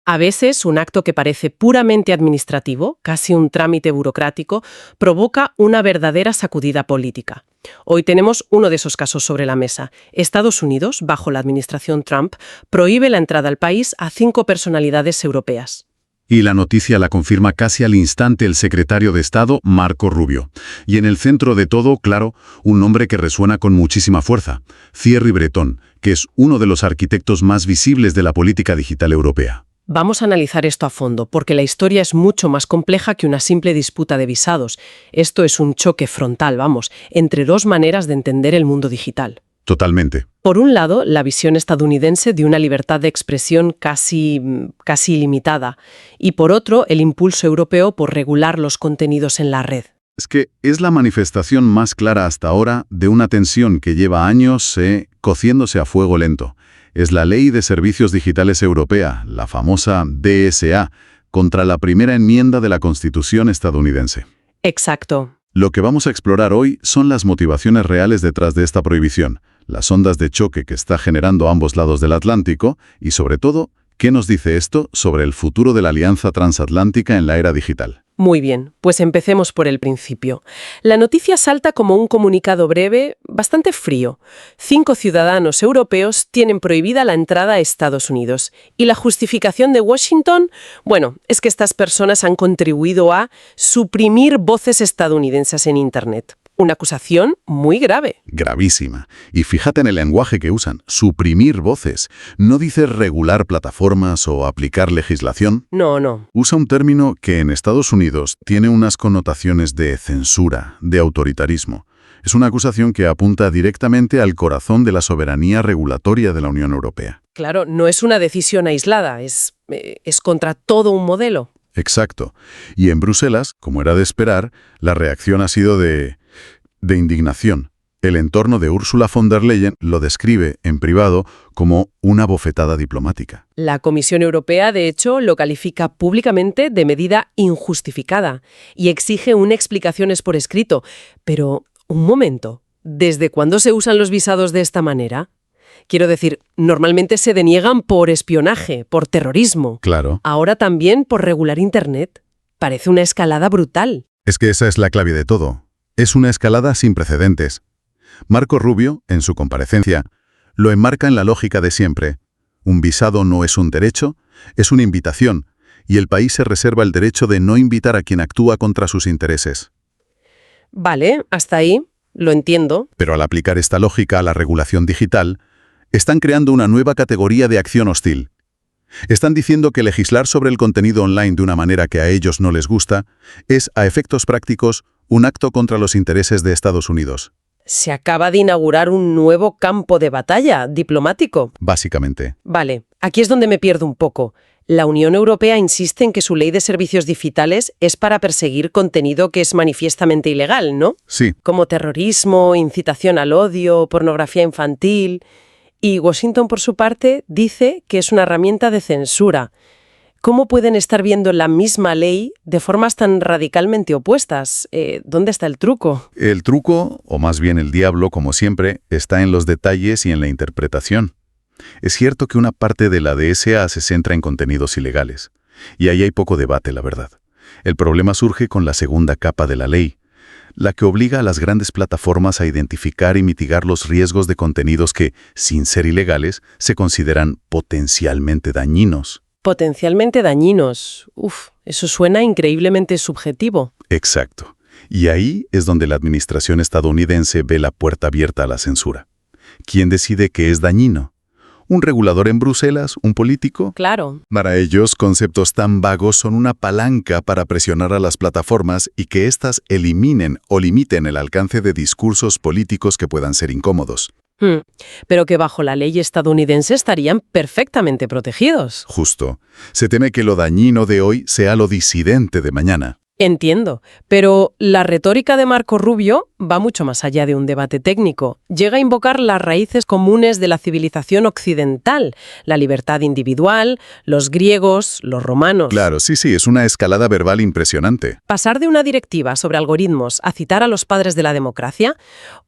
A veces, un acto que parece puramente administrativo, casi un trámite burocrático, provoca una verdadera sacudida política. Hoy tenemos uno de esos casos sobre la mesa. Estados Unidos, bajo la administración Trump, prohíbe la entrada al país a 5 personalidades europeas. Y la noticia la confirma casi al instante el secretario de Estado, Marco Rubio. Y en el centro de todo, claro, un nombre que resuena con muchísima fuerza, Thierry Breton, que es uno de los arquitectos más visibles de la política digital europea. Vamos a analizar esto a fondo, porque la historia es mucho más compleja que una simple disputa de visados. Esto es un choque frontal, entre dos maneras de entender el mundo digital. Totalmente. Por un lado, la visión estadounidense de una libertad de expresión casi ilimitada, y por otro, el impulso europeo por regular los contenidos en la red. Es que es la manifestación más clara hasta ahora de una tensión que lleva años cociéndose a fuego lento. Es la Ley de Servicios Digitales Europea, la famosa DSA, contra la primera enmienda de la Constitución estadounidense. Exacto. Lo que vamos a explorar hoy son las motivaciones reales detrás de esta prohibición, las ondas de choque que está generando a ambos lados del Atlántico y, sobre todo, ¿qué nos dice esto sobre el futuro de la alianza transatlántica en la era digital? Muy bien, pues empecemos por el principio. La noticia salta como un comunicado breve, bastante frío. 5 ciudadanos europeos tienen prohibida la entrada a Estados Unidos. Y la justificación de Washington, es que estas personas han contribuido a suprimir voces estadounidenses en Internet. Una acusación muy grave. Gravísima. Y fíjate en el lenguaje que usan, suprimir voces. No dice regular plataformas o aplicar legislación. No. Usa un término que en Estados Unidos tiene unas connotaciones de censura, de autoritarismo. Es una acusación que apunta directamente al corazón de la soberanía regulatoria de la Unión Europea. Claro, no es una decisión aislada, es contra todo un modelo. Exacto. Y en Bruselas, como era de esperar, la reacción ha sido de indignación. El entorno de Ursula von der Leyen lo describe en privado como una bofetada diplomática. La Comisión Europea, de hecho, lo califica públicamente de medida injustificada y exige una explicación por escrito. Pero, un momento, ¿desde cuándo se usan los visados de esta manera? Quiero decir, normalmente se deniegan por espionaje, por terrorismo. Claro. Ahora también por regular Internet. Parece una escalada brutal. Es que esa es la clave de todo. Es una escalada sin precedentes. Marco Rubio, en su comparecencia, lo enmarca en la lógica de siempre. Un visado no es un derecho, es una invitación, y el país se reserva el derecho de no invitar a quien actúa contra sus intereses. Vale, hasta ahí, lo entiendo. Pero al aplicar esta lógica a la regulación digital, están creando una nueva categoría de acción hostil. Están diciendo que legislar sobre el contenido online de una manera que a ellos no les gusta es, a efectos prácticos, un acto contra los intereses de Estados Unidos. Se acaba de inaugurar un nuevo campo de batalla diplomático. Básicamente. Vale, aquí es donde me pierdo un poco. La Unión Europea insiste en que su ley de servicios digitales es para perseguir contenido que es manifiestamente ilegal, ¿no? Sí. Como terrorismo, incitación al odio, pornografía infantil. Y Washington, por su parte, dice que es una herramienta de censura. ¿Cómo pueden estar viendo la misma ley de formas tan radicalmente opuestas? ¿Dónde está el truco? El truco, o más bien el diablo, como siempre, está en los detalles y en la interpretación. Es cierto que una parte de la DSA se centra en contenidos ilegales, y ahí hay poco debate, la verdad. El problema surge con la segunda capa de la ley, la que obliga a las grandes plataformas a identificar y mitigar los riesgos de contenidos que, sin ser ilegales, se consideran potencialmente dañinos. Potencialmente dañinos. Eso suena increíblemente subjetivo. Exacto. Y ahí es donde la administración estadounidense ve la puerta abierta a la censura. ¿Quién decide qué es dañino? ¿Un regulador en Bruselas? ¿Un político? Claro. Para ellos, conceptos tan vagos son una palanca para presionar a las plataformas y que éstas eliminen o limiten el alcance de discursos políticos que puedan ser incómodos. Pero que bajo la ley estadounidense estarían perfectamente protegidos. Justo. Se teme que lo dañino de hoy sea lo disidente de mañana. Entiendo, pero la retórica de Marco Rubio va mucho más allá de un debate técnico. Llega a invocar las raíces comunes de la civilización occidental, la libertad individual, los griegos, los romanos. Claro, sí, es una escalada verbal impresionante. Pasar de una directiva sobre algoritmos a citar a los padres de la democracia,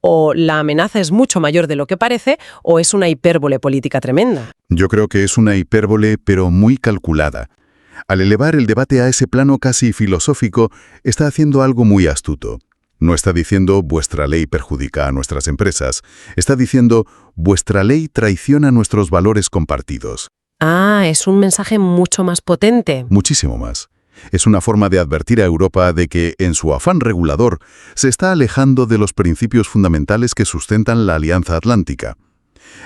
o la amenaza es mucho mayor de lo que parece, o es una hipérbole política tremenda. Yo creo que es una hipérbole, pero muy calculada. Al elevar el debate a ese plano casi filosófico, está haciendo algo muy astuto. No está diciendo vuestra ley perjudica a nuestras empresas, está diciendo vuestra ley traiciona nuestros valores compartidos. Ah, es un mensaje mucho más potente. Muchísimo más. Es una forma de advertir a Europa de que, en su afán regulador, se está alejando de los principios fundamentales que sustentan la Alianza Atlántica.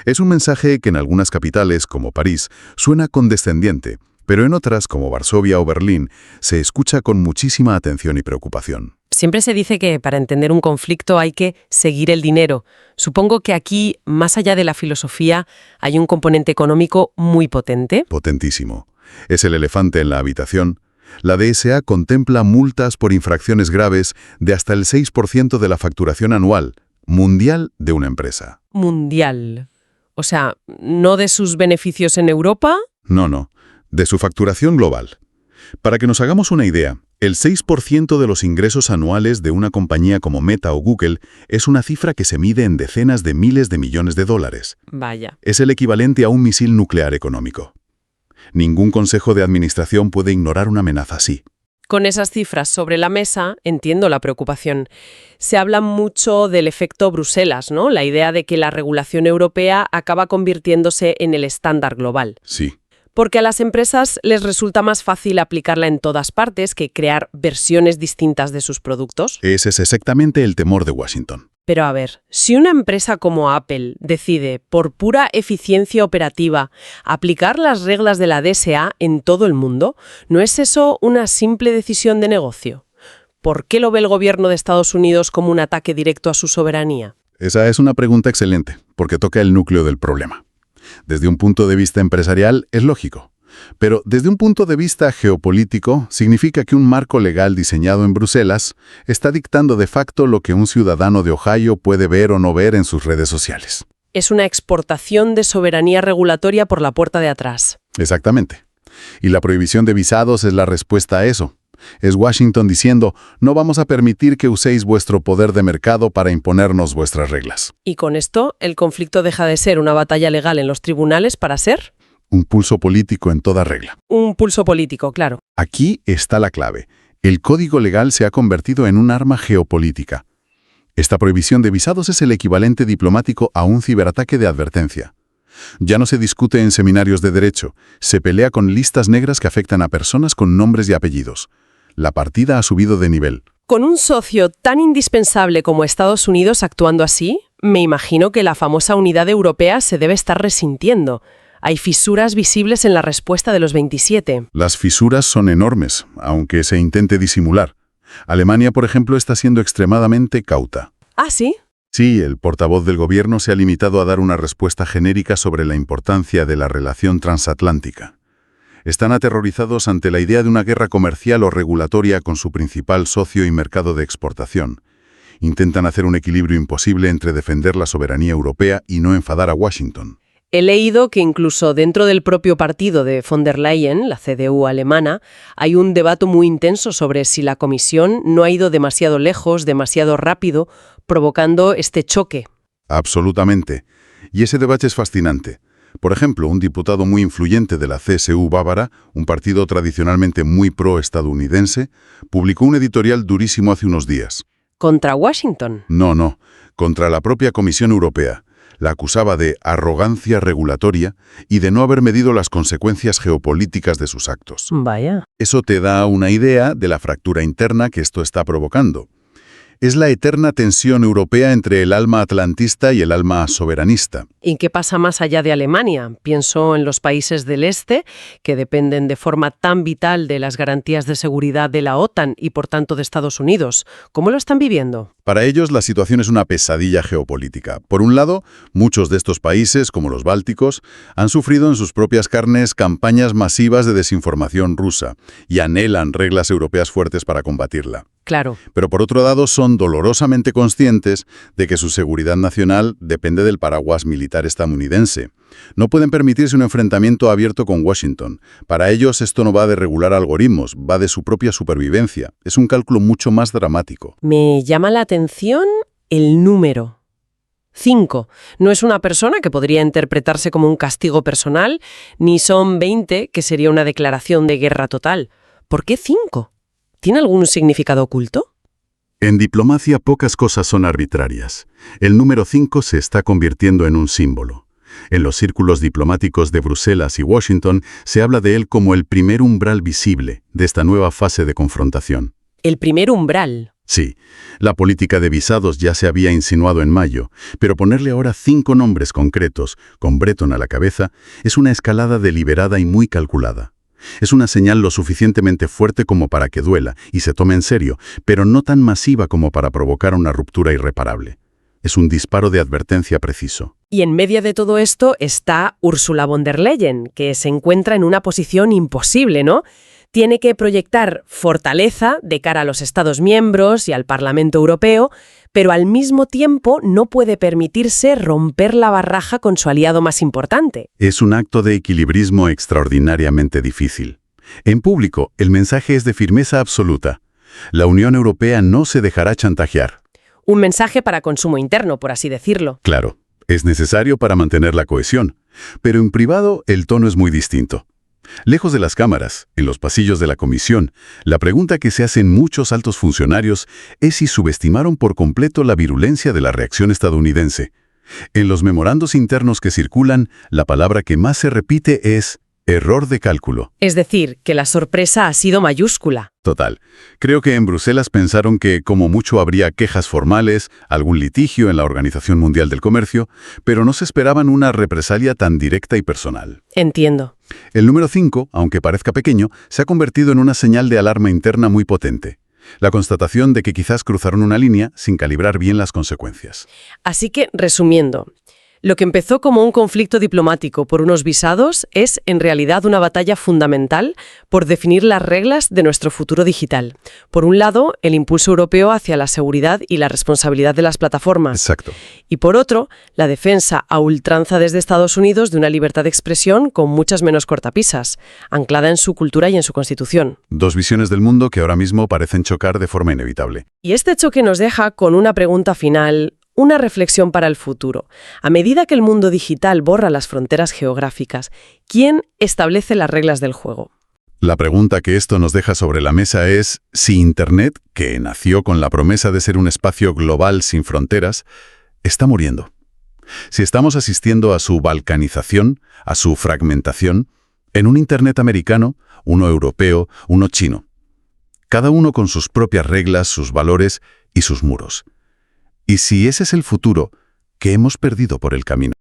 Es un mensaje que en algunas capitales, como París, suena condescendiente, pero en otras, como Varsovia o Berlín, se escucha con muchísima atención y preocupación. Siempre se dice que para entender un conflicto hay que seguir el dinero. Supongo que aquí, más allá de la filosofía, hay un componente económico muy potente. Potentísimo. Es el elefante en la habitación. La DSA contempla multas por infracciones graves de hasta el 6% de la facturación anual mundial de una empresa. Mundial. O sea, ¿no de sus beneficios en Europa? No. De su facturación global. Para que nos hagamos una idea, el 6% de los ingresos anuales de una compañía como Meta o Google es una cifra que se mide en decenas de miles de millones de dólares. Vaya. Es el equivalente a un misil nuclear económico. Ningún consejo de administración puede ignorar una amenaza así. Con esas cifras sobre la mesa, entiendo la preocupación. Se habla mucho del efecto Bruselas, ¿no? La idea de que la regulación europea acaba convirtiéndose en el estándar global. Sí. Porque a las empresas les resulta más fácil aplicarla en todas partes que crear versiones distintas de sus productos. Ese es exactamente el temor de Washington. Pero a ver, si una empresa como Apple decide, por pura eficiencia operativa, aplicar las reglas de la DSA en todo el mundo, ¿no es eso una simple decisión de negocio? ¿Por qué lo ve el gobierno de Estados Unidos como un ataque directo a su soberanía? Esa es una pregunta excelente, porque toca el núcleo del problema. Desde un punto de vista empresarial es lógico, pero desde un punto de vista geopolítico significa que un marco legal diseñado en Bruselas está dictando de facto lo que un ciudadano de Ohio puede ver o no ver en sus redes sociales. Es una exportación de soberanía regulatoria por la puerta de atrás. Exactamente. Y la prohibición de visados es la respuesta a eso. Es Washington diciendo, no vamos a permitir que uséis vuestro poder de mercado para imponernos vuestras reglas. Y con esto, el conflicto deja de ser una batalla legal en los tribunales para ser un pulso político en toda regla. Un pulso político, claro. Aquí está la clave. El código legal se ha convertido en un arma geopolítica. Esta prohibición de visados es el equivalente diplomático a un ciberataque de advertencia. Ya no se discute en seminarios de derecho, se pelea con listas negras que afectan a personas con nombres y apellidos. La partida ha subido de nivel. Con un socio tan indispensable como Estados Unidos actuando así, me imagino que la famosa unidad europea se debe estar resintiendo. Hay fisuras visibles en la respuesta de los 27. Las fisuras son enormes, aunque se intente disimular. Alemania, por ejemplo, está siendo extremadamente cauta. ¿Ah, sí? Sí, el portavoz del gobierno se ha limitado a dar una respuesta genérica sobre la importancia de la relación transatlántica. Están aterrorizados ante la idea de una guerra comercial o regulatoria con su principal socio y mercado de exportación. Intentan hacer un equilibrio imposible entre defender la soberanía europea y no enfadar a Washington. He leído que incluso dentro del propio partido de von der Leyen, la CDU alemana, hay un debate muy intenso sobre si la Comisión no ha ido demasiado lejos, demasiado rápido, provocando este choque. Absolutamente. Y ese debate es fascinante. Por ejemplo, un diputado muy influyente de la CSU bávara, un partido tradicionalmente muy pro-estadounidense, publicó un editorial durísimo hace unos días. ¿Contra Washington? No, contra la propia Comisión Europea. La acusaba de arrogancia regulatoria y de no haber medido las consecuencias geopolíticas de sus actos. Vaya. Eso te da una idea de la fractura interna que esto está provocando. Es la eterna tensión europea entre el alma atlantista y el alma soberanista. ¿Y qué pasa más allá de Alemania? Pienso en los países del este, que dependen de forma tan vital de las garantías de seguridad de la OTAN y por tanto de Estados Unidos. ¿Cómo lo están viviendo? Para ellos la situación es una pesadilla geopolítica. Por un lado, muchos de estos países, como los bálticos, han sufrido en sus propias carnes campañas masivas de desinformación rusa y anhelan reglas europeas fuertes para combatirla. Claro. Pero por otro lado son dolorosamente conscientes de que su seguridad nacional depende del paraguas militar estadounidense. No pueden permitirse un enfrentamiento abierto con Washington. Para ellos esto no va de regular algoritmos, va de su propia supervivencia. Es un cálculo mucho más dramático. Me llama la atención el número. 5. No es una persona que podría interpretarse como un castigo personal, ni son 20, que sería una declaración de guerra total. ¿Por qué 5? ¿Tiene algún significado oculto? En diplomacia pocas cosas son arbitrarias. El número 5 se está convirtiendo en un símbolo. En los círculos diplomáticos de Bruselas y Washington se habla de él como el primer umbral visible de esta nueva fase de confrontación. El primer umbral. Sí, la política de visados ya se había insinuado en mayo, pero ponerle ahora 5 nombres concretos, con Breton a la cabeza, es una escalada deliberada y muy calculada. Es una señal lo suficientemente fuerte como para que duela y se tome en serio, pero no tan masiva como para provocar una ruptura irreparable. Es un disparo de advertencia preciso. Y en medio de todo esto está Ursula von der Leyen, que se encuentra en una posición imposible, ¿no? Tiene que proyectar fortaleza de cara a los Estados miembros y al Parlamento Europeo, pero al mismo tiempo no puede permitirse romper la baraja con su aliado más importante. Es un acto de equilibrismo extraordinariamente difícil. En público, el mensaje es de firmeza absoluta. La Unión Europea no se dejará chantajear. Un mensaje para consumo interno, por así decirlo. Claro, es necesario para mantener la cohesión, pero en privado el tono es muy distinto. Lejos de las cámaras, en los pasillos de la Comisión, la pregunta que se hacen muchos altos funcionarios es si subestimaron por completo la virulencia de la reacción estadounidense. En los memorandos internos que circulan, la palabra que más se repite es error de cálculo. Es decir, que la sorpresa ha sido mayúscula. Total. Creo que en Bruselas pensaron que como mucho habría quejas formales, algún litigio en la Organización Mundial del Comercio, pero no se esperaban una represalia tan directa y personal. Entiendo. El número 5, aunque parezca pequeño, se ha convertido en una señal de alarma interna muy potente. La constatación de que quizás cruzaron una línea sin calibrar bien las consecuencias. Así que, resumiendo, lo que empezó como un conflicto diplomático por unos visados es, en realidad, una batalla fundamental por definir las reglas de nuestro futuro digital. Por un lado, el impulso europeo hacia la seguridad y la responsabilidad de las plataformas. Exacto. Y por otro, la defensa a ultranza desde Estados Unidos de una libertad de expresión con muchas menos cortapisas, anclada en su cultura y en su constitución. Dos visiones del mundo que ahora mismo parecen chocar de forma inevitable. Y este choque nos deja con una pregunta final, una reflexión para el futuro. A medida que el mundo digital borra las fronteras geográficas, ¿quién establece las reglas del juego? La pregunta que esto nos deja sobre la mesa es si Internet, que nació con la promesa de ser un espacio global sin fronteras, está muriendo. Si estamos asistiendo a su balcanización, a su fragmentación, en un Internet americano, uno europeo, uno chino. Cada uno con sus propias reglas, sus valores y sus muros. Y si ese es el futuro, ¿qué hemos perdido por el camino?